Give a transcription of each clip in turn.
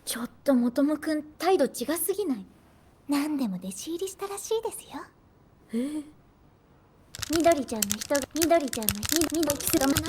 ちょっと元もくん態度違すぎない？何でも弟子入りしたらしいですよ。緑ちゃんの人が緑ちゃんの緑するもの。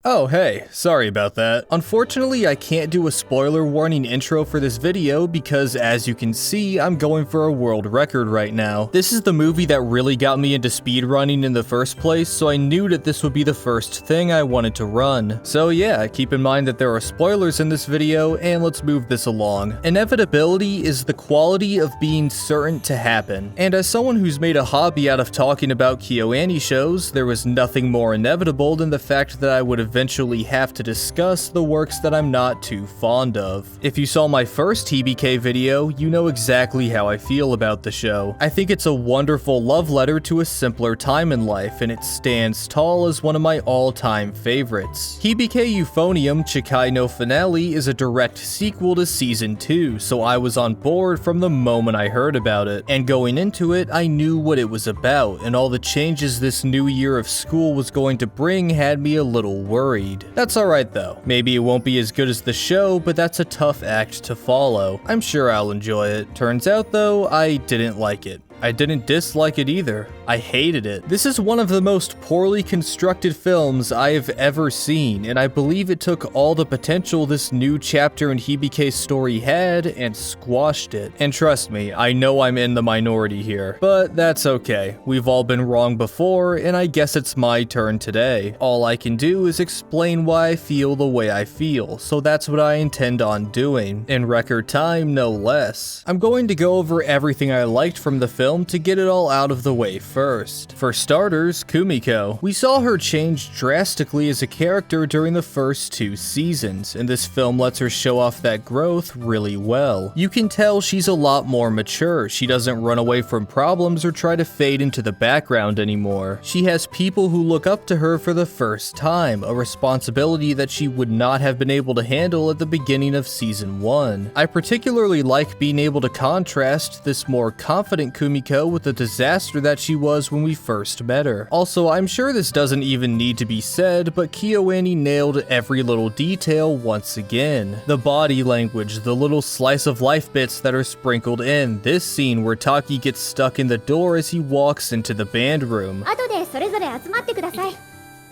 Oh hey, sorry about that. Unfortunately, I can't do a spoiler warning intro for this video because as you can see, I'm going for a world record right now. This is the movie that really got me into speedrunning in the first place, so I knew that this would be the first thing I wanted to run. So yeah, keep in mind that there are spoilers in this video, and let's move this along. Inevitability is the quality of being certain to happen. And as someone who's made a hobby out of talking about kyoani shows, there was nothing more inevitable than the fact that I would eventually have to discuss the works that I'm not too fond of. If you saw my first Hibike video, you know exactly how I feel about the show. I think it's a wonderful love letter to a simpler time in life, and it stands tall as one of my all-time favorites. Hibike Euphonium Chikai no Finale is a direct sequel to Season 2, so I was on board from the moment I heard about it. And going into it, I knew what it was about, and all the changes this new year of school was going to bring had me a little worried. That's alright though. Maybe it won't be as good as the show, but that's a tough act to follow. I'm sure I'll enjoy it. Turns out though, I didn't like it. I didn't dislike it either. I hated it. This is one of the most poorly constructed films I have ever seen, and I believe it took all the potential this new chapter in Hibike's story had and squashed it. And trust me, I know I'm in the minority here, but that's okay. We've all been wrong before, and I guess it's my turn today. All I can do is explain why I feel the way I feel, so that's what I intend on doing, in record time no less. I'm going to go over everything I liked from the film to get it all out of the way first. For starters, Kumiko. We saw her change drastically as a character during the first 2 seasons, and this film lets her show off that growth really well. You can tell she's a lot more mature. She doesn't run away from problems or try to fade into the background anymore. She has people who look up to her for the first time, a responsibility that she would not have been able to handle at the beginning of Season 1. I particularly like being able to contrast this more confident Kumiko with the disaster that she was when we first met her. Also, I'm sure this doesn't even need to be said, but kyoani nailed every little detail once again. The body language, the little slice of life bits that are sprinkled in, this scene where Taki gets stuck in the door as he walks into the band room. 後でそれぞれ集まってください。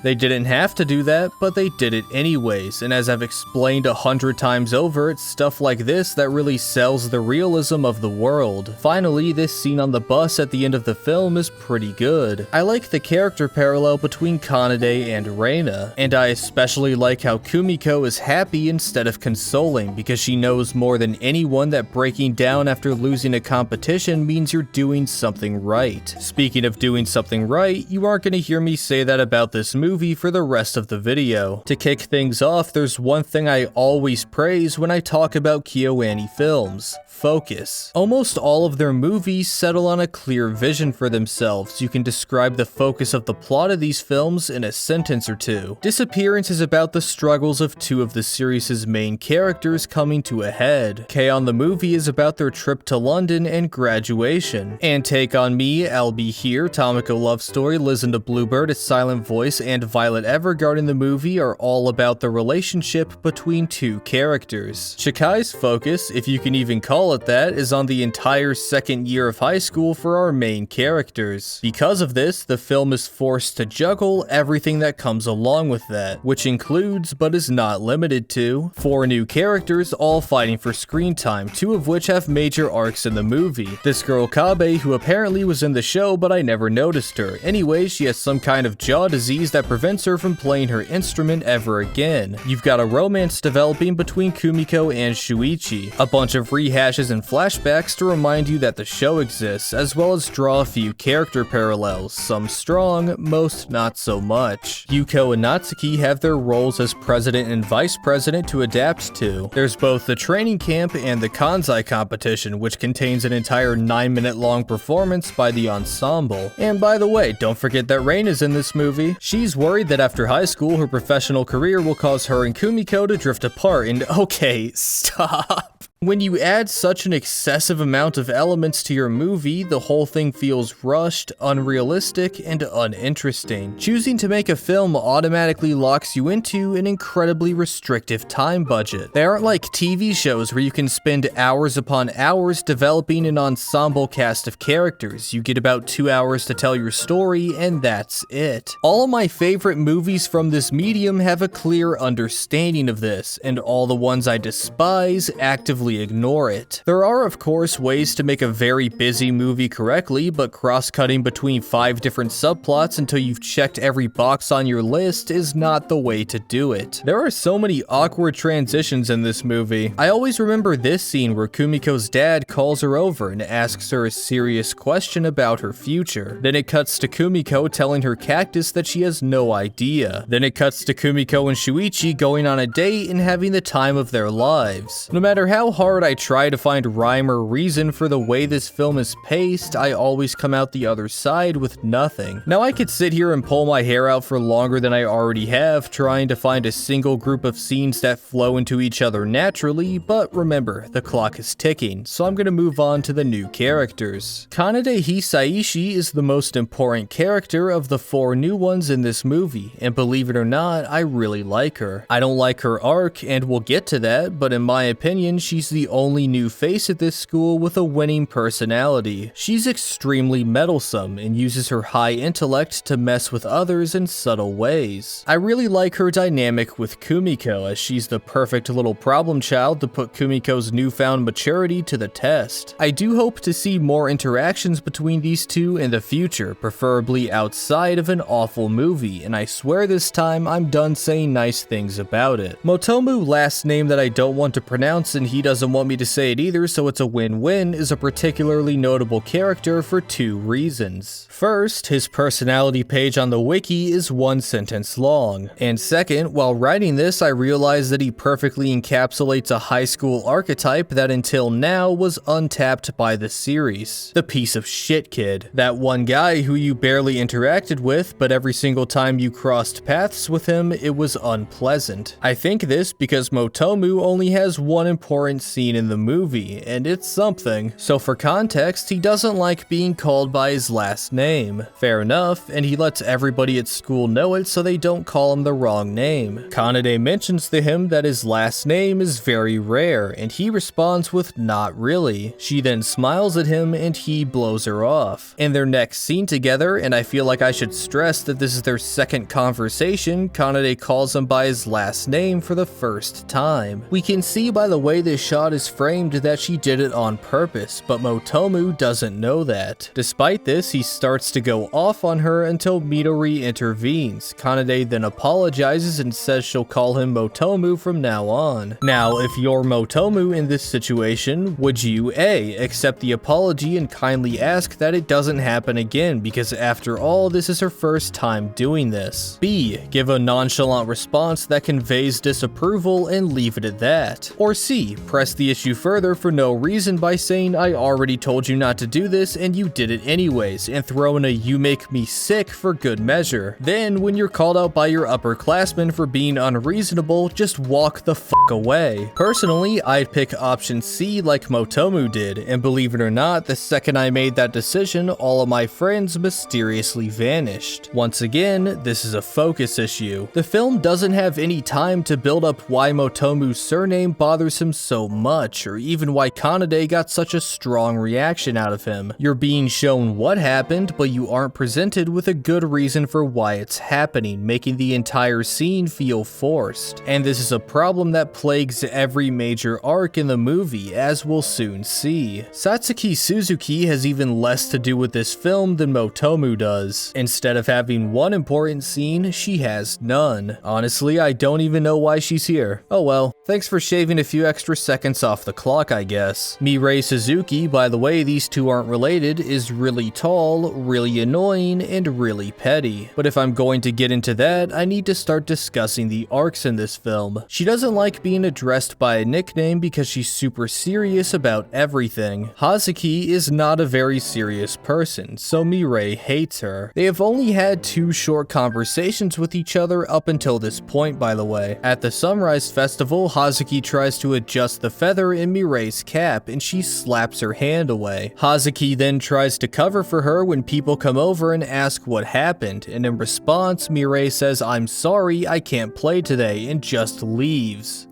They didn't have to do that, but they did it anyways, and as I've explained 100 times over, it's stuff like this that really sells the realism of the world. Finally, this scene on the bus at the end of the film is pretty good. I like the character parallel between Kanade and Reina, and I especially like how Kumiko is happy instead of consoling, because she knows more than anyone that breaking down after losing a competition means you're doing something right. Speaking of doing something right, you aren't going to hear me say that about this movie for the rest of the video. To kick things off, there's one thing I always praise when I talk about kyoani films: focus. Almost all of their movies settle on a clear vision for themselves. You can describe the focus of the plot of these films in a sentence or two. Disappearance is about the struggles of 2 of the series' main characters coming to a head. K-On! The Movie is about their trip to London and graduation. And Take On Me, I'll Be Here, Tomiko Love Story, Listen to Bluebird, A Silent Voice, and Violet Evergarden in the movie are all about the relationship between 2 characters. Chikai's focus, if you can even call it that, is on the entire second year of high school for our main characters. Because of this, the film is forced to juggle everything that comes along with that, which includes, but is not limited to, 4 new characters all fighting for screen time, 2 of which have major arcs in the movie. This girl Kabe, who apparently was in the show but I never noticed her. Anyway, she has some kind of jaw disease that prevents her from playing her instrument ever again. You've got a romance developing between Kumiko and Shuichi, a bunch of rehashes and flashbacks to remind you that the show exists, as well as draw a few character parallels, some strong, most not so much. Yuko and Natsuki have their roles as president and vice president to adapt to. There's both the training camp and the Kansai competition, which contains an entire 9-minute long performance by the ensemble. And by the way, don't forget that Rain is in this movie. She's worried that after high school, her professional career will cause her and Kumiko to drift apart, and okay, stop. When you add such an excessive amount of elements to your movie, the whole thing feels rushed, unrealistic, and uninteresting. Choosing to make a film automatically locks you into an incredibly restrictive time budget. They aren't like TV shows where you can spend hours upon hours developing an ensemble cast of characters. You get about 2 hours to tell your story, and that's it. All of my favorite movies from this medium have a clear understanding of this, and all the ones I despise actively ignore it. There are, of course, ways to make a very busy movie correctly, but cross-cutting between 5 different subplots until you've checked every box on your list is not the way to do it. There are so many awkward transitions in this movie. I always remember this scene where Kumiko's dad calls her over and asks her a serious question about her future. Then it cuts to Kumiko telling her cactus that she has no idea. Then it cuts to Kumiko and Shuichi going on a date and having the time of their lives. No matter how hard I try to find rhyme or reason for the way this film is paced, I always come out the other side with nothing. Now I could sit here and pull my hair out for longer than I already have, trying to find a single group of scenes that flow into each other naturally, but remember, the clock is ticking, so I'm gonna move on to the new characters. Kanade Hisaishi is the most important character of the 4 new ones in this movie, and believe it or not, I really like her. I don't like her arc, and we'll get to that, but in my opinion, she's the only new face at this school with a winning personality. She's extremely meddlesome and uses her high intellect to mess with others in subtle ways. I really like her dynamic with Kumiko, as she's the perfect little problem child to put Kumiko's newfound maturity to the test. I do hope to see more interactions between these two in the future, preferably outside of an awful movie, and I swear this time I'm done saying nice things about it. Motomu, last name that I don't want to pronounce and he doesn't want me to say it either, so it's a win-win, is a particularly notable character for 2 reasons. First, his personality page on the wiki is 1 sentence long, and second, while writing this I realized that he perfectly encapsulates a high school archetype that until now was untapped by the series. The piece of shit kid. That one guy who you barely interacted with, but every single time you crossed paths with him, it was unpleasant. I think this because Motomu only has one important scene in the movie, and it's something. So for context, he doesn't like being called by his last name. Fair enough, and he lets everybody at school know it so they don't call him the wrong name. Kanade mentions to him that his last name is very rare, and he responds with not really. She then smiles at him and he blows her off. In their next scene together, and I feel like I should stress that this is their second conversation, Kanade calls him by his last name for the first time. We can see by the way this shot is framed that she did it on purpose, but Motomu doesn't know that. Despite this, he starts to go off on her until Midori intervenes. Kanade then apologizes and says she'll call him Motomu from now on. Now, if you're Motomu in this situation, would you A, accept the apology and kindly ask that it doesn't happen again, because after all, this is her first time doing this? B, give a nonchalant response that conveys disapproval and leave it at that? Or C, press the issue further for no reason by saying I already told you not to do this and you did it anyways, and throw in a you make me sick for good measure. Then, when you're called out by your upperclassmen for being unreasonable, just walk the fuck away. Personally, I'd pick option C like Motomu did, and believe it or not, the second I made that decision, all of my friends mysteriously vanished. Once again, this is a focus issue. The film doesn't have any time to build up why Motomu's surname bothers him so much, or even why Kanade got such a strong reaction out of him. You're being shown what happened, but you aren't presented with a good reason for why it's happening, making the entire scene feel forced. And this is a problem that plagues every major arc in the movie, as we'll soon see. Satsuki Suzuki has even less to do with this film than Motomu does. Instead of having one important scene, she has none. Honestly, I don't even know why she's here. Oh well, thanks for shaving a few extra seconds off the clock, I guess. Mirei Suzuki, by the way, these two aren't related, is really tall, really annoying, and really petty. But if I'm going to get into that, I need to start discussing the arcs in this film. She doesn't like being addressed by a nickname because she's super serious about everything. Hazuki is not a very serious person, so Mirei hates her. They have only had 2 short conversations with each other up until this point, by the way. At the Sunrise Festival, Hazuki tries to adjust the feather in Mirei's cap and she slaps her hand away. Hazuki then tries to cover for her when people come over and ask what happened, and in response, Mirei says, "I'm sorry, I can't play today," and just leaves.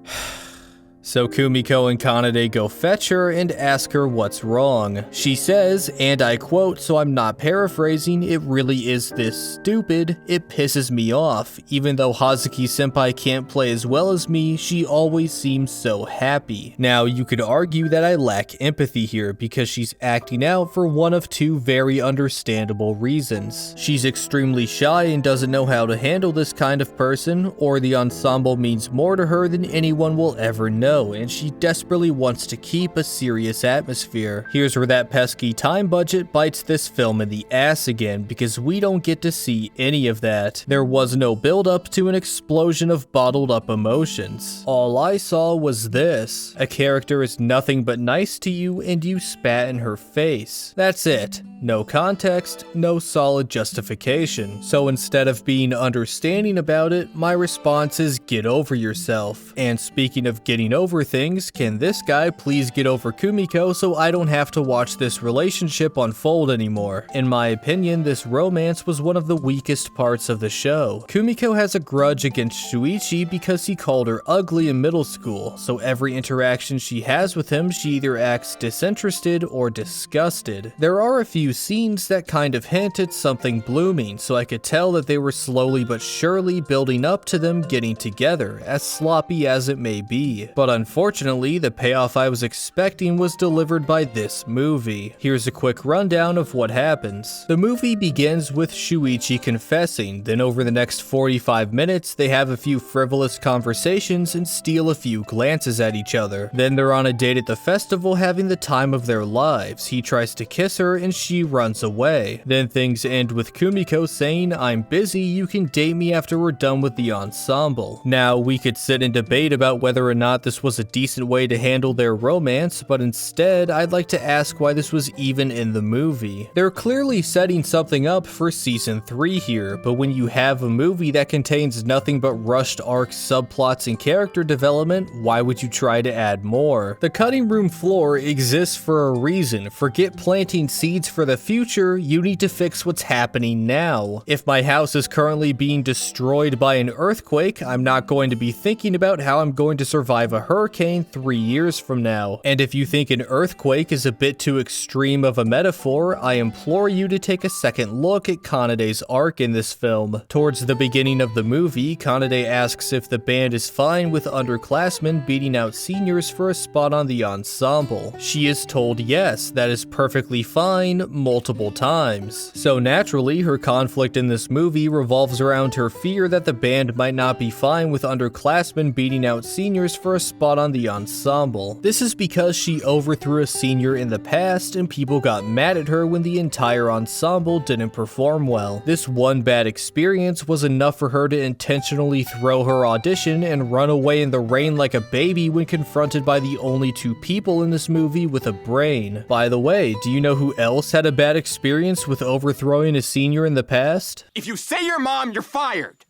So Kumiko and Kanade go fetch her and ask her what's wrong. She says, and I quote, so I'm not paraphrasing, "It really is this stupid. It pisses me off. Even though Hazuki-senpai can't play as well as me, she always seems so happy." Now, you could argue that I lack empathy here because she's acting out for one of two very understandable reasons. She's extremely shy and doesn't know how to handle this kind of person, or the ensemble means more to her than anyone will ever know, and she desperately wants to keep a serious atmosphere. Here's where that pesky time budget bites this film in the ass again, because we don't get to see any of that. There was no build up to an explosion of bottled up emotions. All I saw was this: a character is nothing but nice to you and you spat in her face. That's it. No context, no solid justification. So instead of being understanding about it, my response is get over yourself. And speaking of getting over things, can this guy please get over Kumiko so I don't have to watch this relationship unfold anymore? In my opinion, this romance was one of the weakest parts of the show. Kumiko has a grudge against Shuichi because he called her ugly in middle school, so every interaction she has with him, she either acts disinterested or disgusted. There are a few scenes that kind of hint at something blooming, so I could tell that they were slowly but surely building up to them getting together, as sloppy as it may be. But unfortunately, the payoff I was expecting was delivered by this movie. Here's a quick rundown of what happens. The movie begins with Shuichi confessing, then over the next 45 minutes, they have a few frivolous conversations and steal a few glances at each other. Then they're on a date at the festival having the time of their lives. He tries to kiss her and she runs away. Then things end with Kumiko saying, "I'm busy, you can date me after we're done with the ensemble." Now, we could sit and debate about whether or not this was a decent way to handle their romance, but instead, I'd like to ask why this was even in the movie. They're clearly setting something up for season 3 here, but when you have a movie that contains nothing but rushed arcs, subplots, and character development, why would you try to add more? The cutting room floor exists for a reason. Forget planting seeds for the future, you need to fix what's happening now. If my house is currently being destroyed by an earthquake, I'm not going to be thinking about how I'm going to survive a hurricane 3 years from now. And if you think an earthquake is a bit too extreme of a metaphor, I implore you to take a second look at Kanaday's arc in this film. Towards the beginning of the movie, Kanade asks if the band is fine with underclassmen beating out seniors for a spot on the ensemble. She is told yes, that is perfectly fine multiple times. So naturally, her conflict in this movie revolves around her fear that the band might not be fine with underclassmen beating out seniors for a spot on the ensemble. This is because she overthrew a senior in the past and people got mad at her when the entire ensemble didn't perform well. This one bad experience was enough for her to intentionally throw her audition and run away in the rain like a baby when confronted by the only two people in this movie with a brain. By the way, do you know who else had a bad experience with overthrowing a senior in the past? If you say your mom, you're fired.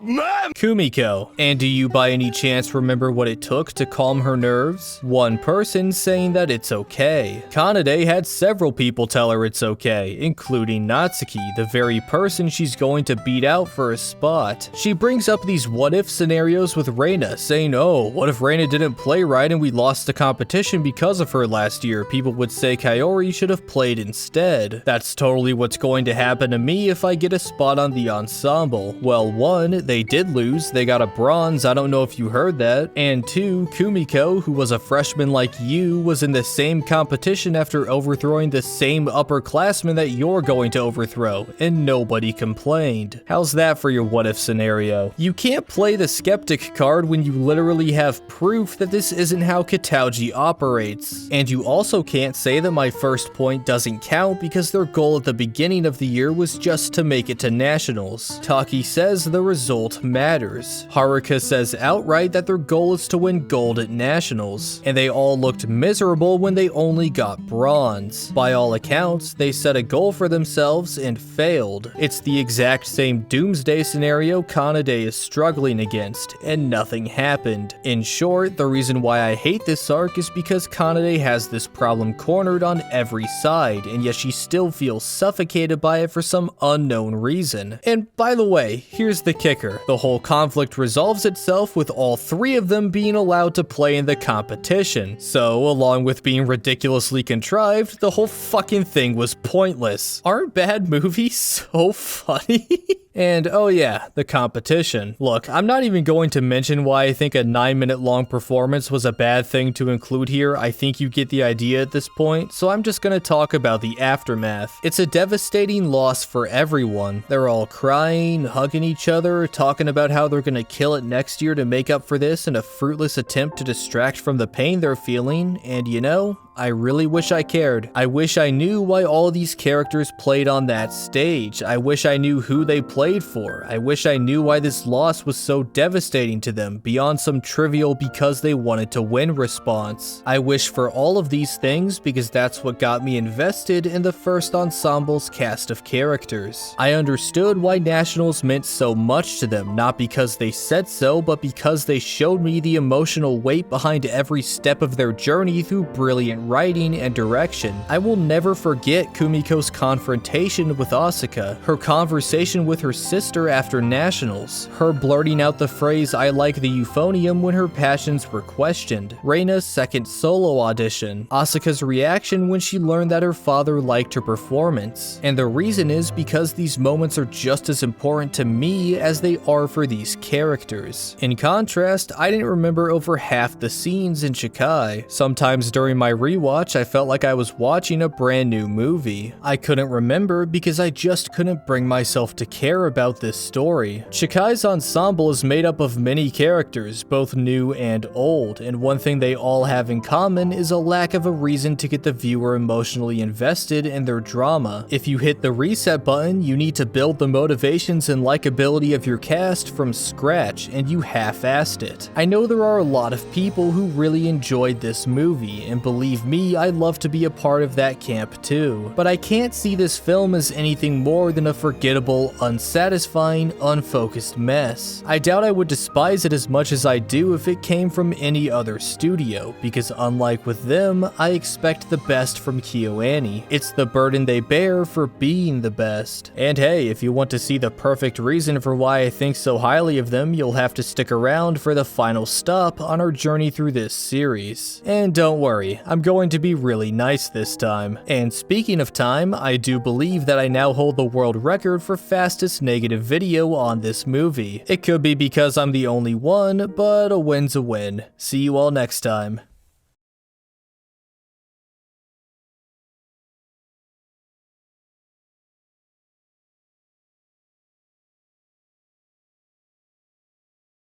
Mom! Kumiko. And do you by any chance remember what it took to calm her nerves? One person saying that it's okay. Kanade had several people tell her it's okay, including Natsuki, the very person she's going to beat out for a spot. She brings up these what-if scenarios with Reina, saying, oh, what if Reina didn't play right and we lost the competition because of her last year? People would say Kaori should have played instead. That's totally what's going to happen to me if I get a spot on the ensemble. Well, one, they did lose, they got a bronze, I don't know if you heard that. And two, Kumiko, who was a freshman like you, was in the same competition after overthrowing the same upperclassmen that you're going to overthrow, and nobody complained. How's that for your what-if scenario? You can't play the skeptic card when you literally have proof that this isn't how Kitauji operates. And you also can't say that my first point doesn't count because their goal at the beginning of the year was just to make it to nationals. Taki says the result result matters. Haruka says outright that their goal is to win gold at nationals, and they all looked miserable when they only got bronze. By all accounts, they set a goal for themselves and failed. It's the exact same doomsday scenario Kanade is struggling against, and nothing happened. In short, the reason why I hate this arc is because Kanade has this problem cornered on every side, and yet she still feels suffocated by it for some unknown reason. And by the way, here's the kicker. The whole conflict resolves itself with all three of them being allowed to play in the competition. So, along with being ridiculously contrived, the whole fucking thing was pointless. Aren't bad movies so funny? And oh yeah, the competition. Look, I'm not even going to mention why I think a 9-minute long performance was a bad thing to include here. I think you get the idea at this point, so I'm just gonna talk about the aftermath. It's a devastating loss for everyone. They're all crying, hugging each other, talking about how they're gonna kill it next year to make up for this in a fruitless attempt to distract from the pain they're feeling, and you know, I really wish I cared. I wish I knew why all these characters played on that stage. I wish I knew who they played for. I wish I knew why this loss was so devastating to them beyond some trivial because they wanted to win response. I wish for all of these things because that's what got me invested in the first ensemble's cast of characters. I understood why nationals meant so much to them, not because they said so, but because they showed me the emotional weight behind every step of their journey through brilliant writing and direction. I will never forget Kumiko's confrontation with Asuka, her conversation with her sister after nationals, her blurting out the phrase "I like the euphonium" when her passions were questioned, Reina's second solo audition, Asuka's reaction when she learned that her father liked her performance. And the reason is because these moments are just as important to me as they are for these characters. In contrast, I didn't remember over half the scenes in Chikai. Sometimes during my rewatch, I felt like I was watching a brand new movie. I couldn't remember because I just couldn't bring myself to care about this story. Chikai's ensemble is made up of many characters, both new and old, and one thing they all have in common is a lack of a reason to get the viewer emotionally invested in their drama. If you hit the reset button, you need to build the motivations and likability of your cast from scratch, and you half-assed it. I know there are a lot of people who really enjoyed this movie, and believe me, I'd love to be a part of that camp too. But I can't see this film as anything more than a forgettable, unsatisfying, unfocused mess. I doubt I would despise it as much as I do if it came from any other studio, because unlike with them, I expect the best from KyoAni. It's the burden they bear for being the best. And hey, if you want to see the perfect reason for why I think so highly of them, you'll have to stick around for the final stop on our journey through this series. And don't worry, I'm going to be really nice this time. And speaking of time, I do believe that I now hold the world record for fastest negative video on this movie. It could be because I'm the only one, but a win's a win. See you all next time.